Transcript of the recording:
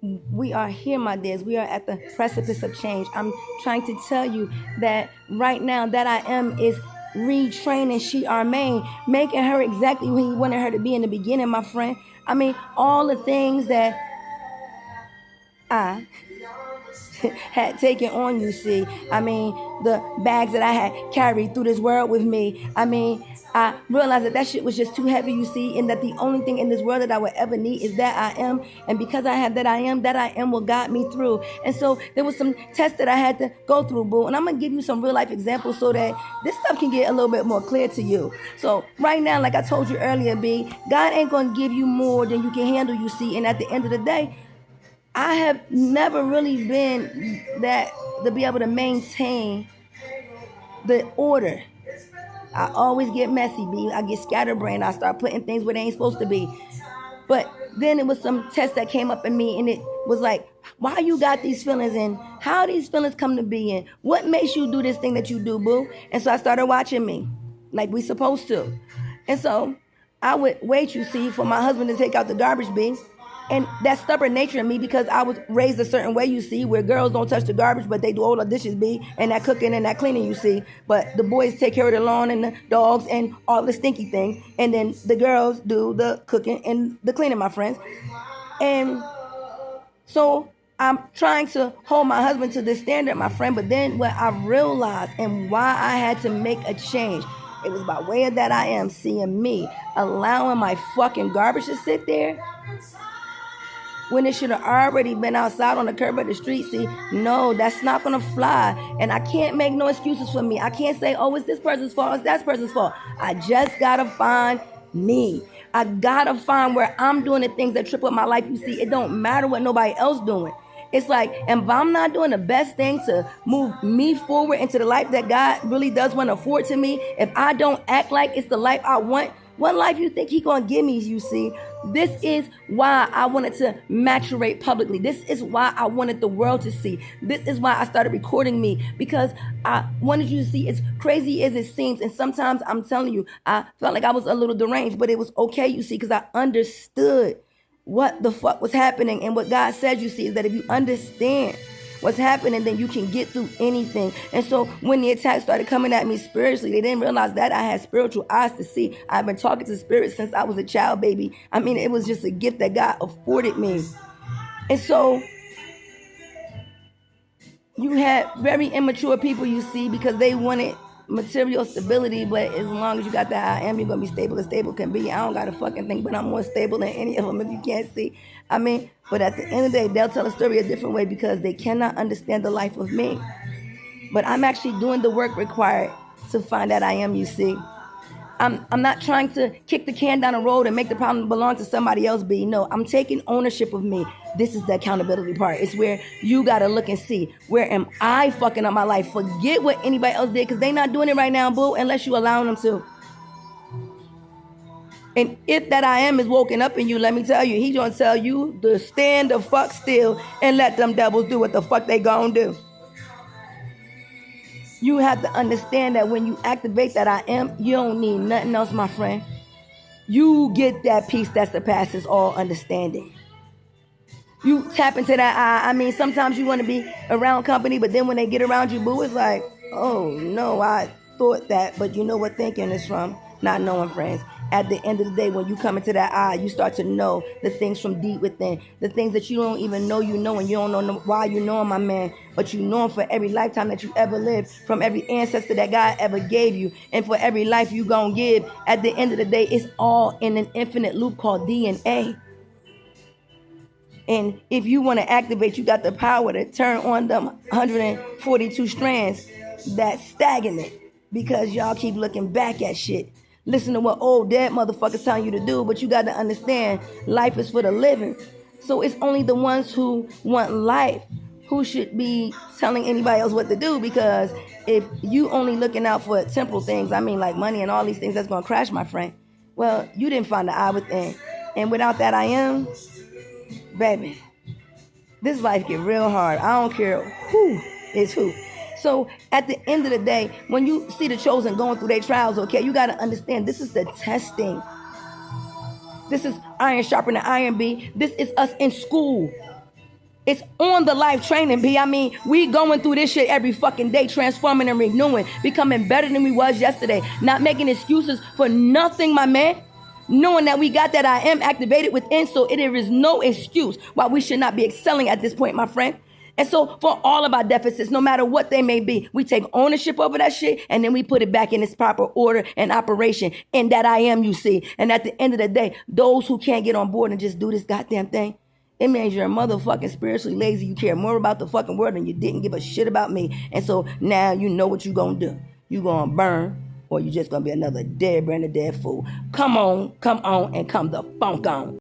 we are here, my dears. We are at the precipice of change. I'm trying to tell you that right now that I am is retraining She Armaine, making her exactly who he wanted her to be in the beginning, my friend. I mean, all the things that I had taken on, you see. I mean, the bags that I had carried through this world with me. I mean, I realized that shit was just too heavy, you see, and that the only thing in this world that I would ever need is that I am. And because I have that I am will guide me through. And so there was some tests that I had to go through, boo. And I'm going to give you some real life examples so that this stuff can get a little bit more clear to you. So right now, like I told you earlier, B, God ain't going to give you more than you can handle, you see. And at the end of the day, I have never really been that to be able to maintain the order. I always get messy, B. I get scatterbrained. I start putting things where they ain't supposed to be. But then it was some tests that came up in me, and it was like, why you got these feelings, and how these feelings come to be, and what makes you do this thing that you do, boo? And so I started watching me, like we supposed to. And so I would wait, you see, for my husband to take out the garbage bin. And that stubborn nature in me, because I was raised a certain way, you see, where girls don't touch the garbage, but they do all the dishes, be, and that cooking and that cleaning, you see. But the boys take care of the lawn and the dogs and all the stinky things. And then the girls do the cooking and the cleaning, my friends. And so I'm trying to hold my husband to this standard, my friend. But then what I realized and why I had to make a change, it was by way of that I am seeing me allowing my fucking garbage to sit there when it should have already been outside on the curb of the street. See, no, that's not gonna fly. And I can't make no excuses for me. I can't say, oh, it's this person's fault, it's that person's fault. I just gotta find me. I gotta find where I'm doing the things that trip up my life. You see, it don't matter what nobody else doing. It's like, if I'm not doing the best thing to move me forward into the life that God really does want to afford to me, if I don't act like it's the life I want, what life you think he gonna give me, you see? This is why I wanted to maturate publicly. This is why I wanted the world to see. This is why I started recording me, because I wanted you to see, as crazy as it seems, and sometimes I'm telling you, I felt like I was a little deranged, but it was okay, you see, because I understood what the fuck was happening. And what God says, you see, is that if you understand what's happening, then you can get through anything. And so when the attacks started coming at me spiritually, they didn't realize that I had spiritual eyes to see. I've been talking to spirits since I was a child, baby. I mean, it was just a gift that God afforded me. And so you had very immature people, you see, because they wanted material stability, but as long as you got that I am, you're gonna be stable as stable can be. I don't got a fucking thing, but I'm more stable than any of them, if you can't see. I mean, but at the end of the day, they'll tell a story a different way because they cannot understand the life of me. But I'm actually doing the work required to find that I am, you see. I'm not trying to kick the can down the road and make the problem belong to somebody else, B. No, I'm taking ownership of me. This is the accountability part. It's where you got to look and see, where am I fucking up my life? Forget what anybody else did, because they not doing it right now, boo, unless you allow them to. And if that I am is woken up in you, let me tell you, he gonna tell you to stand the fuck still and let them devils do what the fuck they gonna do. You have to understand that when you activate that I am, you don't need nothing else, my friend. You get that peace that surpasses all understanding. You tap into that I mean, sometimes you want to be around company, but then when they get around you, boo, it's like, oh no, I thought that, but you know what thinking is from? Not knowing, friends. At the end of the day, when you come into that eye, you start to know the things from deep within, the things that you don't even know you know, and you don't know why you know them, my man, but you know them for every lifetime that you ever lived, from every ancestor that God ever gave you, and for every life you gonna give. At the end of the day, it's all in an infinite loop called DNA. And if you want to activate, you got the power to turn on them 142 strands that's stagnant, because y'all keep looking back at shit. Listen to what old dead motherfuckers telling you to do, but you got to understand life is for the living. So it's only the ones who want life who should be telling anybody else what to do, because if you only looking out for temporal things, I mean like money and all these things that's going to crash, my friend, well, you didn't find the I within. And without that I am, baby, this life get real hard. I don't care who is who. So at the end of the day, when you see the chosen going through their trials, okay, you got to understand this is the testing. This is iron sharpening iron, B. This is us in school. It's on the life training, B. I mean, we going through this shit every fucking day, transforming and renewing, becoming better than we was yesterday, not making excuses for nothing, my man. Knowing that we got that I am activated within, so there is no excuse why we should not be excelling at this point, my friend. And so for all of our deficits, no matter what they may be, we take ownership over that shit and then we put it back in its proper order and operation in that I am, you see. And at the end of the day, those who can't get on board and just do this goddamn thing, it means you're a motherfucking spiritually lazy. You care more about the fucking world than you didn't give a shit about me. And so now you know what you gonna do. You gonna burn, or you just gonna be another dead brand of dead fool. Come on, and come the funk on.